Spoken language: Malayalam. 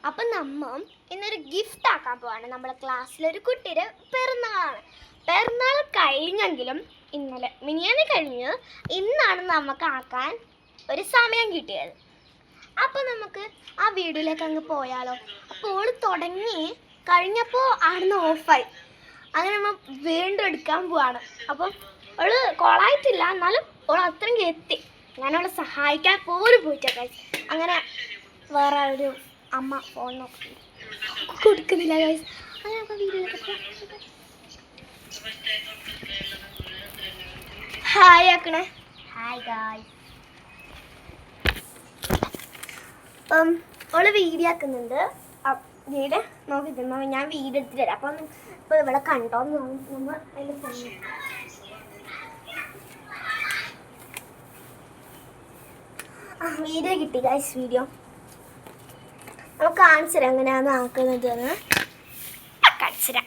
അപ്പം നമ്മ ഇന്നൊരു ഗിഫ്റ്റ് ആക്കാൻ പോവാണ്. നമ്മളെ ക്ലാസ്സിലൊരു കുട്ടിയുടെ പിറന്നാളാണ്. പിറന്നാൾ കഴിഞ്ഞെങ്കിലും ഇന്നലെ മിനിയാന്ന് കഴിഞ്ഞ് ഇന്നാണ് നമുക്ക് ആക്കാൻ ഒരു സമയം കിട്ടിയത്. അപ്പോൾ നമുക്ക് ആ വീഡിയോയിലേക്ക് അങ്ങ് പോയാലോ. അപ്പോൾ ഓൾ തുടങ്ങി കഴിഞ്ഞപ്പോൾ ആടുന്ന് ഓഫായി. അങ്ങനെ നമ്മൾ വീണ്ടും എടുക്കാൻ പോവാണ്. അപ്പം അവൾ കൊളായിട്ടില്ല, എന്നാലും അവൾ അത്രയും എത്തി. ഞാൻ അവളെ സഹായിക്കാൻ പോലും പോയിട്ടൊക്കെ. അങ്ങനെ വേറെ ഒരു അമ്മ ഫോൺ നോക്കി കൊടുക്കുന്നില്ല ഗൈസ്. അങ്ങനെ നമുക്ക് വീഡിയോയിലേക്ക് ഹായ് ആക്കണേ. Hi guys. അപ്പം അവള് വീഡിയോ ആക്കുന്നുണ്ട്. വീഡിയോ നോക്കി തരുമ്പോൾ ഞാൻ വീഡിയോ എടുത്തിട്ട് തരാം. അപ്പം ഇപ്പോൾ ഇവിടെ കണ്ടോ നമ്മൾ അതിൽ പറഞ്ഞു. വീഡിയോ കിട്ടി ഗൈസ്. വീഡിയോ നമുക്ക് കാണിച്ചു തരാം എങ്ങനെയാണെന്ന് ആക്കുന്നത് എന്ന് കാണിച്ചു തരാം.